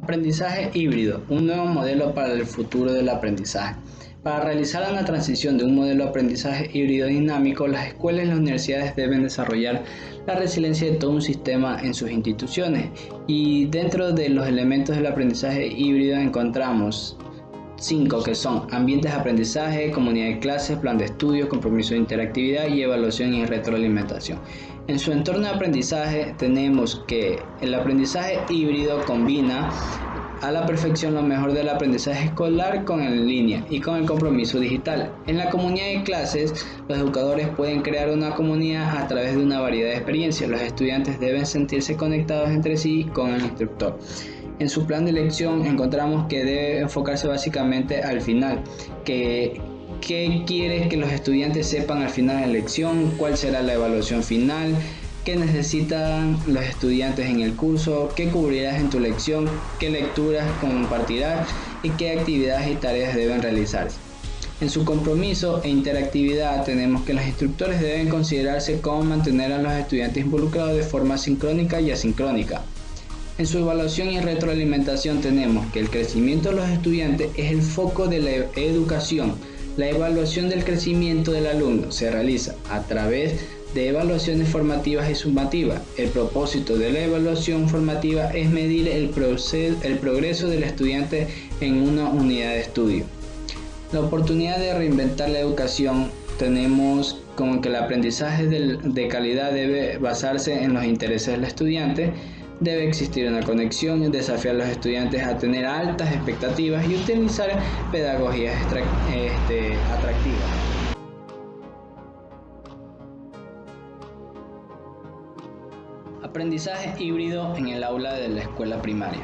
Aprendizaje híbrido, un nuevo modelo para el futuro del aprendizaje. Para realizar una transición de un modelo de aprendizaje híbrido dinámico, las escuelas y las universidades deben desarrollar la resiliencia de todo un sistema en sus instituciones. Y dentro de los elementos del aprendizaje híbrido encontramos 5 que son ambientes de aprendizaje, comunidad de clases, plan de estudio, compromiso de interactividad y evaluación y retroalimentación. En su entorno de aprendizaje tenemos que el aprendizaje híbrido combina a la perfección lo mejor del aprendizaje escolar con en línea y con el compromiso digital. En la comunidad de clases, los educadores pueden crear una comunidad a través de una variedad de experiencias. Los estudiantes deben sentirse conectados entre sí con el instructor. En su plan de lección encontramos que debe enfocarse básicamente al final, ¿Qué quiere que los estudiantes sepan al final de la lección? ¿Cuál será la evaluación final? ¿Qué necesitan los estudiantes en el curso? ¿Qué cubrirás en tu lección? ¿Qué lecturas compartirás? ¿Y qué actividades y tareas deben realizarse? En su compromiso e interactividad tenemos que los instructores deben considerarse cómo mantener a los estudiantes involucrados de forma sincrónica y asincrónica. En su evaluación y retroalimentación tenemos que el crecimiento de los estudiantes es el foco de la educación. La evaluación del crecimiento del alumno se realiza a través de evaluaciones formativas y sumativas. El propósito de la evaluación formativa es medir el progreso del estudiante en una unidad de estudio. La oportunidad de reinventar la educación tenemos como que el aprendizaje de calidad debe basarse en los intereses del estudiante. Debe existir una conexión, desafiar a los estudiantes a tener altas expectativas y utilizar pedagogías atractivas. Aprendizaje híbrido en el aula de la escuela primaria.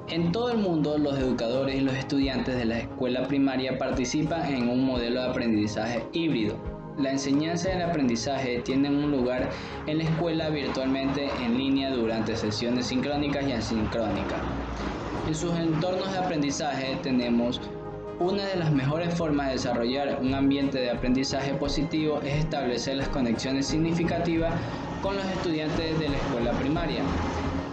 En todo el mundo, los educadores y los estudiantes de la escuela primaria participan en un modelo de aprendizaje híbrido. La enseñanza y el aprendizaje tienen un lugar en la escuela virtualmente en línea durante sesiones sincrónicas y asincrónicas. En sus entornos de aprendizaje tenemos una de las mejores formas de desarrollar un ambiente de aprendizaje positivo es establecer las conexiones significativas con los estudiantes de la escuela primaria.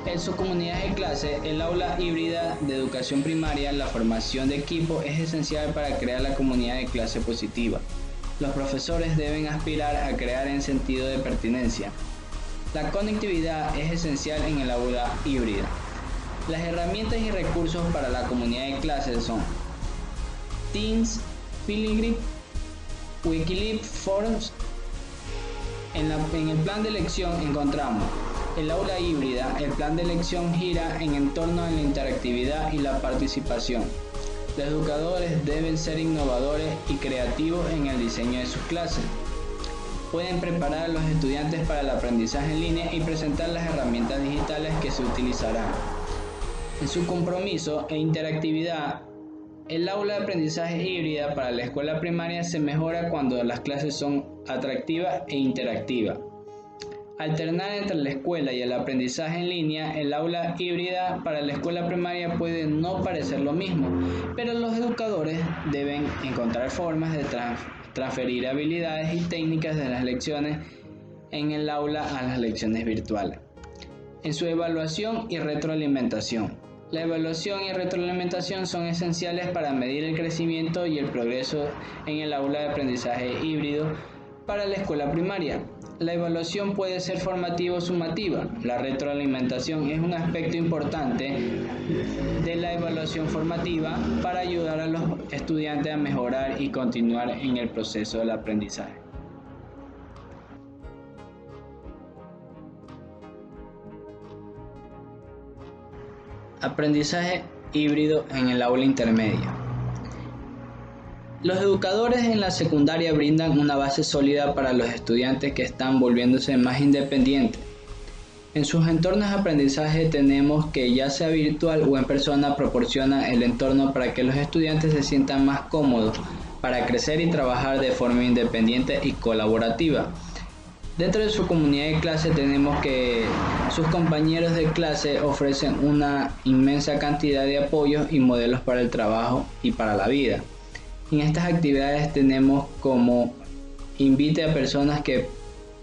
En su comunidad de clase, el aula híbrida de educación primaria, la formación de equipo es esencial para crear la comunidad de clase positiva. Los profesores deben aspirar a crear en sentido de pertinencia. La conectividad es esencial en el aula híbrida. Las herramientas y recursos para la comunidad de clases son Teams, Feeling, Wikilib, Forums. En el plan de lección encontramos el aula híbrida. El plan de lección gira en torno a la interactividad y la participación. Los educadores deben ser innovadores y creativos en el diseño de sus clases. Pueden preparar a los estudiantes para el aprendizaje en línea y presentar las herramientas digitales que se utilizarán. En su compromiso e interactividad, el aula de aprendizaje híbrida para la escuela primaria se mejora cuando las clases son atractivas e interactivas. Alternar entre la escuela y el aprendizaje en línea, el aula híbrida para la escuela primaria puede no parecer lo mismo, pero los educadores deben encontrar formas de transferir habilidades y técnicas de las lecciones en el aula a las lecciones virtuales. En su evaluación y retroalimentación. La evaluación y retroalimentación son esenciales para medir el crecimiento y el progreso en el aula de aprendizaje híbrido para la escuela primaria. La evaluación puede ser formativa o sumativa. La retroalimentación es un aspecto importante de la evaluación formativa para ayudar a los estudiantes a mejorar y continuar en el proceso del aprendizaje. Aprendizaje híbrido en el aula intermedia. Los educadores en la secundaria brindan una base sólida para los estudiantes que están volviéndose más independientes. En sus entornos de aprendizaje tenemos que ya sea virtual o en persona proporciona el entorno para que los estudiantes se sientan más cómodos para crecer y trabajar de forma independiente y colaborativa. Dentro de su comunidad de clase tenemos que sus compañeros de clase ofrecen una inmensa cantidad de apoyos y modelos para el trabajo y para la vida. En estas actividades tenemos como invite a personas que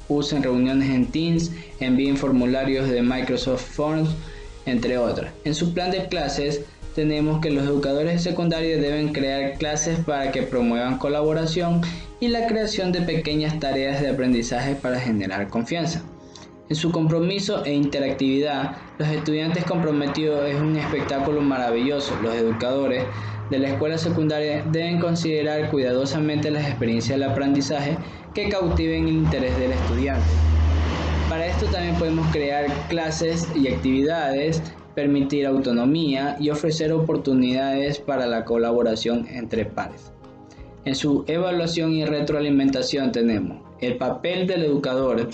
usen reuniones en Teams, envíen formularios de Microsoft Forms, entre otras. En su plan de clases tenemos que los educadores de secundaria deben crear clases para que promuevan colaboración y la creación de pequeñas tareas de aprendizaje para generar confianza. En su compromiso e interactividad, los estudiantes comprometidos es un espectáculo maravilloso. Los educadores de la escuela secundaria deben considerar cuidadosamente las experiencias del aprendizaje que cautiven el interés del estudiante. Para esto también podemos crear clases y actividades, permitir autonomía y ofrecer oportunidades para la colaboración entre pares. En su evaluación y retroalimentación tenemos el papel del educador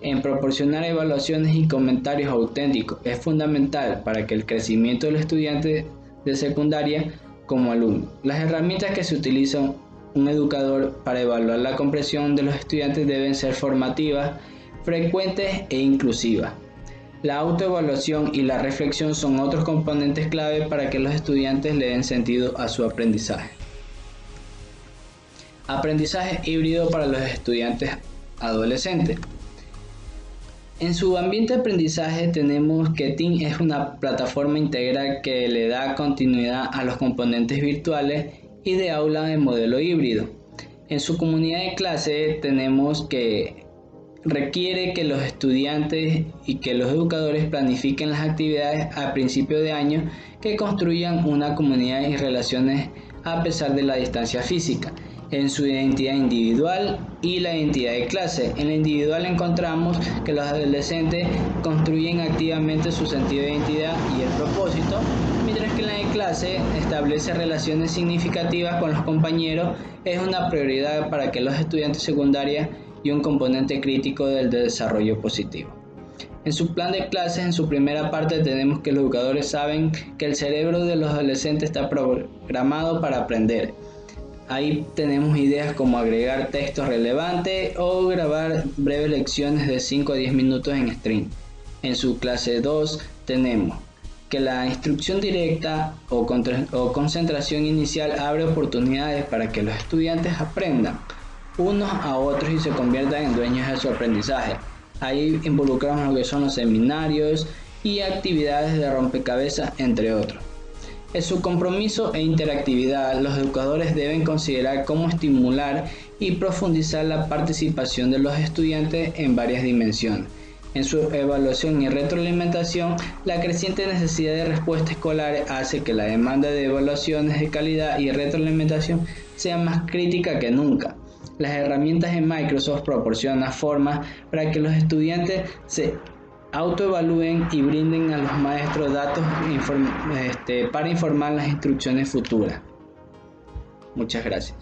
en proporcionar evaluaciones y comentarios auténticos. Es fundamental para que el crecimiento del estudiante de secundaria como alumno. Las herramientas que se utilizan un educador para evaluar la comprensión de los estudiantes deben ser formativas, frecuentes e inclusivas. La autoevaluación y la reflexión son otros componentes clave para que los estudiantes le den sentido a su aprendizaje. Aprendizaje híbrido para los estudiantes adolescentes. En su ambiente de aprendizaje tenemos que Teams es una plataforma integral que le da continuidad a los componentes virtuales y de aula de modelo híbrido. En su comunidad de clase tenemos que requiere que los estudiantes y que los educadores planifiquen las actividades a principio de año que construyan una comunidad y relaciones a pesar de la distancia física. En su identidad individual y la identidad de clase. En la individual encontramos que los adolescentes construyen activamente su sentido de identidad y el propósito, mientras que en la de clase establece relaciones significativas con los compañeros. Es una prioridad para que los estudiantes secundarios y un componente crítico del desarrollo positivo. En su plan de clases, en su primera parte, tenemos que los educadores saben que el cerebro de los adolescentes está programado para aprender. Ahí tenemos ideas como agregar textos relevantes o grabar breves lecciones de 5 a 10 minutos en stream. En su clase 2 tenemos que la instrucción directa o concentración inicial abre oportunidades para que los estudiantes aprendan unos a otros y se conviertan en dueños de su aprendizaje. Ahí involucramos lo que son los seminarios y actividades de rompecabezas, entre otros. En su compromiso e interactividad, los educadores deben considerar cómo estimular y profundizar la participación de los estudiantes en varias dimensiones. En su evaluación y retroalimentación, la creciente necesidad de respuesta escolar hace que la demanda de evaluaciones de calidad y retroalimentación sea más crítica que nunca. Las herramientas de Microsoft proporcionan formas para que los estudiantes se autoevalúen y brinden a los maestros datos para informar las instrucciones futuras. Muchas gracias.